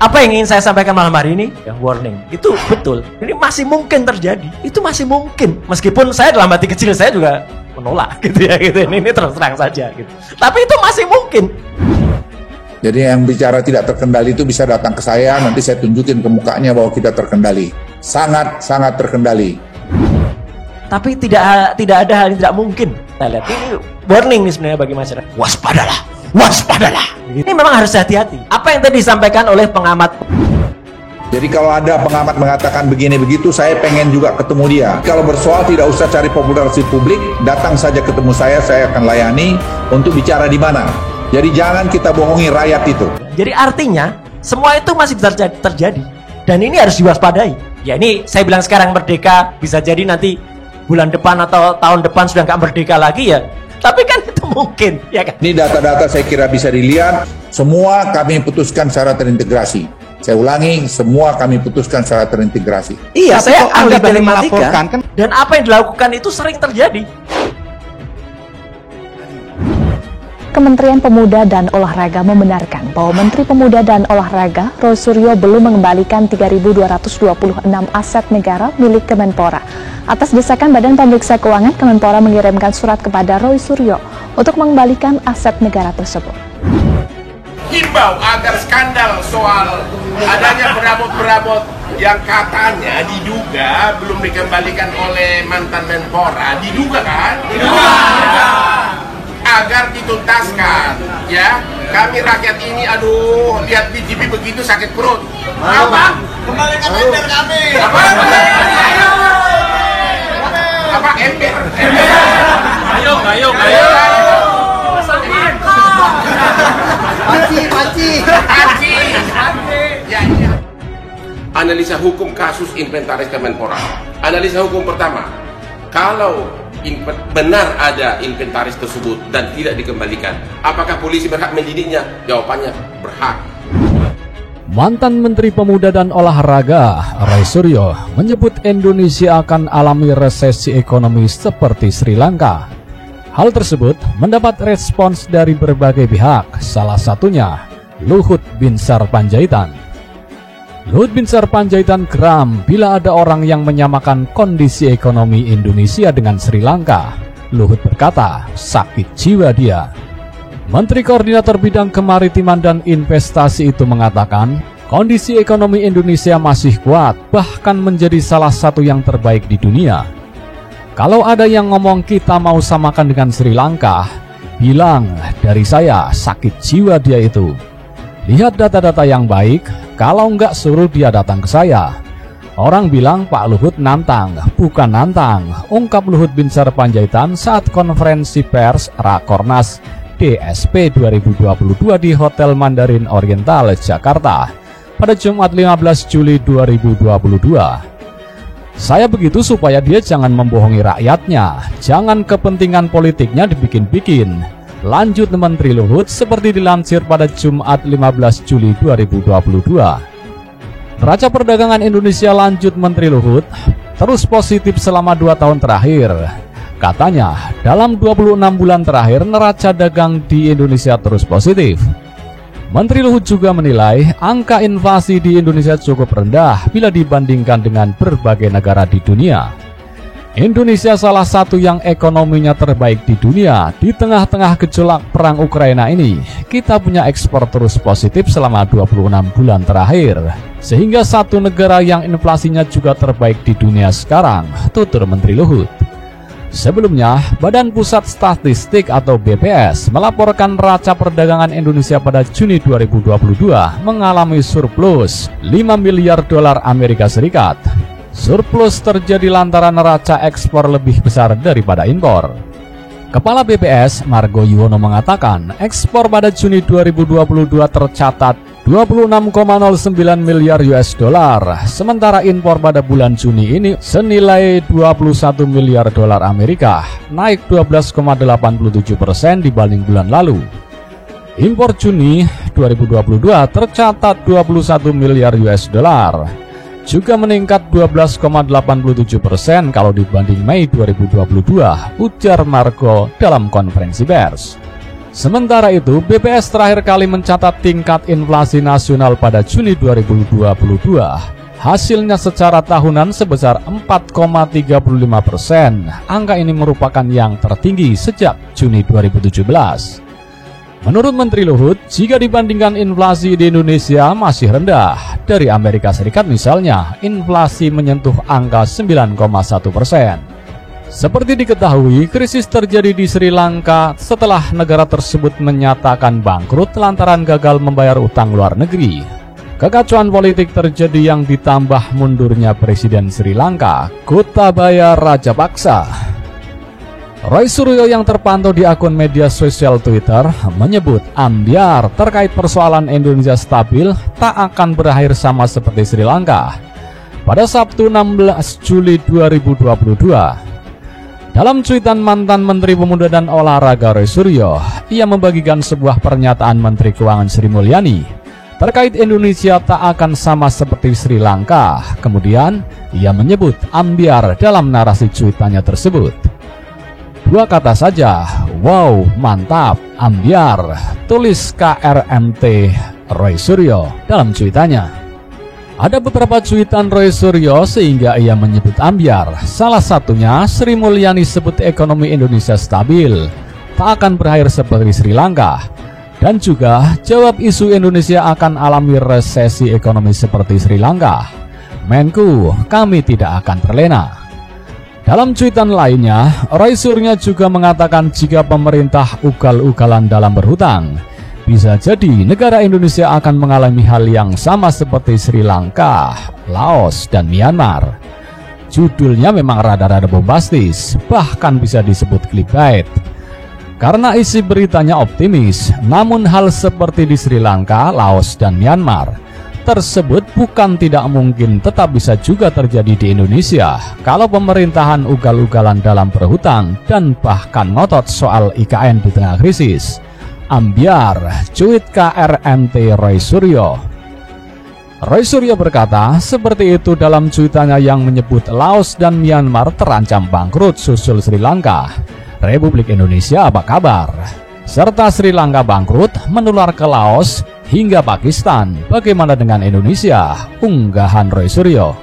Apa yang ingin saya sampaikan malam hari ini? Ya, warning. Itu betul. Ini masih mungkin terjadi. Itu masih mungkin. Meskipun saya dalam hati kecil saya juga menolak gitu ya gitu. Ini terus terang saja gitu. Tapi itu masih mungkin. Jadi yang bicara tidak terkendali itu bisa datang ke saya, nanti saya tunjukin ke mukanya bahwa kita terkendali. Sangat terkendali. Tapi tidak ada hal yang tidak mungkin. Saya lihat ini warning nih sebenarnya bagi masyarakat. Waspadalah. Ini memang harus hati-hati. Apa yang tadi disampaikan oleh pengamat. Jadi kalau ada pengamat mengatakan begini begitu, saya pengen juga ketemu dia. Kalau bersoal tidak usah cari popularitas publik, datang saja ketemu saya akan layani untuk bicara di mana. Jadi jangan kita bohongi rakyat itu. Jadi artinya semua itu masih bisa terjadi. Dan ini harus diwaspadai. Ya ini saya bilang sekarang merdeka, bisa jadi nanti bulan depan atau tahun depan sudah nggak merdeka lagi ya. Tapi kan itu mungkin, ya kan? Ini data-data saya kira bisa dilihat. Semua kami putuskan secara terintegrasi. Saya ulangi, semua kami putuskan secara terintegrasi. Iya, saya ahli telematika. Dan apa yang dilakukan itu sering terjadi. Kementerian Pemuda dan Olahraga membenarkan bahwa Menteri Pemuda dan Olahraga Roy Suryo belum mengembalikan 3.226 aset negara milik Kemenpora. Atas desakan Badan Pemeriksa Keuangan, Kemenpora mengirimkan surat kepada Roy Suryo untuk mengembalikan aset negara tersebut. Himbau agar skandal soal adanya perabot-perabot yang katanya diduga belum dikembalikan oleh mantan Menpora, diduga kan? Diduga. Agar dituntaskan, ya. Kami rakyat ini, aduh, lihat di TV begitu sakit perut. Apa? Kembalikan ember kami. Apa ember? Ayo. Panci. Ya. Analisa hukum kasus inventaris Kemenpora. Analisa hukum pertama, kalau benar ada inventaris tersebut dan tidak dikembalikan, apakah polisi berhak mendidiknya? Jawabannya berhak. Mantan Menteri Pemuda dan Olahraga Roy Suryo menyebut Indonesia akan alami resesi ekonomi seperti Sri Lanka. Hal tersebut mendapat respons dari berbagai pihak, salah satunya Luhut Binsar Panjaitan. Luhut Binsar Panjaitan geram bila ada orang yang menyamakan kondisi ekonomi Indonesia dengan Sri Lanka. Luhut berkata, sakit jiwa dia. Menteri Koordinator Bidang Kemaritiman dan Investasi itu mengatakan, kondisi ekonomi Indonesia masih kuat, bahkan menjadi salah satu yang terbaik di dunia. Kalau ada yang ngomong kita mau samakan dengan Sri Lanka, bilang dari saya, sakit jiwa dia itu. Lihat data-data yang baik, kalau enggak suruh dia datang ke saya. Orang bilang Pak Luhut nantang, bukan nantang, ungkap Luhut Binsar Panjaitan saat konferensi pers Rakornas DSP 2022 di Hotel Mandarin Oriental, Jakarta pada Jumat 15 Juli 2022. Saya begitu supaya dia jangan membohongi rakyatnya, jangan kepentingan politiknya dibikin-bikin. Lanjut Menteri Luhut seperti dilansir pada Jumat 15 Juli 2022. Neraca perdagangan Indonesia, lanjut Menteri Luhut, terus positif selama 2 tahun terakhir. Katanya, dalam 26 bulan terakhir neraca dagang di Indonesia terus positif. Menteri Luhut juga menilai angka inflasi di Indonesia cukup rendah bila dibandingkan dengan berbagai negara di dunia. Indonesia salah satu yang ekonominya terbaik di dunia. Di tengah-tengah gejolak perang Ukraina ini, kita punya ekspor terus positif selama 26 bulan terakhir, sehingga satu negara yang inflasinya juga terbaik di dunia sekarang, tutur Menteri Luhut. Sebelumnya, Badan Pusat Statistik atau BPS melaporkan neraca perdagangan Indonesia pada Juni 2022 mengalami surplus 5 miliar dolar Amerika Serikat. Surplus terjadi lantaran neraca ekspor lebih besar daripada impor. Kepala BPS Margo Yuwono mengatakan ekspor pada Juni 2022 tercatat 26,09 miliar US dollar, sementara impor pada bulan Juni ini senilai 21 miliar dolar Amerika, naik 12,87% dibanding bulan lalu. Impor Juni 2022 tercatat 21 miliar US dollar, juga meningkat 12,87% kalau dibanding Mei 2022, ujar Margo dalam konferensi pers. Sementara itu, BPS terakhir kali mencatat tingkat inflasi nasional pada Juni 2022. Hasilnya secara tahunan sebesar 4,35%. Angka ini merupakan yang tertinggi sejak Juni 2017. Menurut Menteri Luhut, jika dibandingkan inflasi di Indonesia masih rendah. Dari Amerika Serikat misalnya, inflasi menyentuh angka 9,1%. Seperti diketahui, krisis terjadi di Sri Lanka setelah negara tersebut menyatakan bangkrut lantaran gagal membayar utang luar negeri. Kekacauan politik terjadi yang ditambah mundurnya Presiden Sri Lanka, Gotabaya Rajapaksa. Roy Suryo yang terpantau di akun media sosial Twitter menyebut ambyar terkait persoalan Indonesia stabil tak akan berakhir sama seperti Sri Lanka. Pada Sabtu 16 Juli 2022, dalam cuitan mantan Menteri Pemuda dan Olahraga Roy Suryo, ia membagikan sebuah pernyataan Menteri Keuangan Sri Mulyani terkait Indonesia tak akan sama seperti Sri Lanka. Kemudian, ia menyebut ambyar dalam narasi cuitannya tersebut. Dua kata saja, wow, mantap, ambyar, tulis KRMT Roy Suryo dalam cuitannya. Ada beberapa cuitan Roy Suryo sehingga ia menyebut ambyar. Salah satunya, Sri Mulyani sebut ekonomi Indonesia stabil, tak akan berakhir seperti Sri Lanka. Dan juga jawab isu Indonesia akan alami resesi ekonomi seperti Sri Lanka. Menku, kami tidak akan terlena. Dalam cuitan lainnya, Roy Suryo juga mengatakan jika pemerintah ugal-ugalan dalam berhutang, bisa jadi negara Indonesia akan mengalami hal yang sama seperti Sri Lanka, Laos, dan Myanmar. Judulnya memang rada-rada bombastis, bahkan bisa disebut clickbait. Karena isi beritanya optimis, namun hal seperti di Sri Lanka, Laos, dan Myanmar tersebut bukan tidak mungkin tetap bisa juga terjadi di Indonesia kalau pemerintahan ugal-ugalan dalam berhutang dan bahkan ngotot soal IKN di tengah krisis. Ambyar, cuit KRMT Roy Suryo. Roy Suryo berkata seperti itu dalam cuitannya yang menyebut Laos dan Myanmar terancam bangkrut susul Sri Lanka. Republik Indonesia apa kabar? Serta Sri Lanka bangkrut menular ke Laos hingga Pakistan. Bagaimana dengan Indonesia? Unggahan Roy Suryo.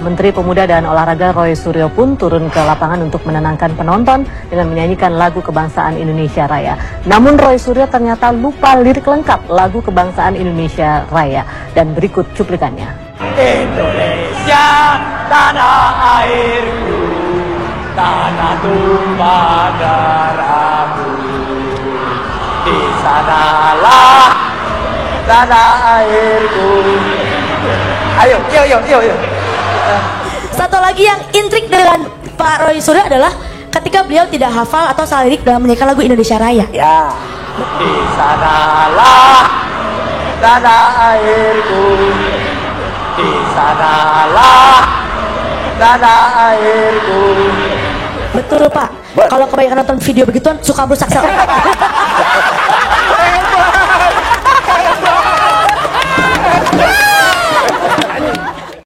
Menteri Pemuda dan Olahraga Roy Suryo pun turun ke lapangan untuk menenangkan penonton dengan menyanyikan lagu kebangsaan Indonesia Raya. Namun Roy Suryo ternyata lupa lirik lengkap lagu kebangsaan Indonesia Raya. Dan berikut cuplikannya. Indonesia, tanah airku, tanah tumpah darahmu, di sanalah tanah airku. Ayo. Satu lagi yang intrik dengan Pak Roy Suryo adalah ketika beliau tidak hafal atau salah lirik dalam menyanyikan lagu Indonesia Raya. Ya, di sanalah tanah airku, di sanalah tanah airku. Betul Pak. Kalau kebanyakan nonton video begituan suka merusak sel.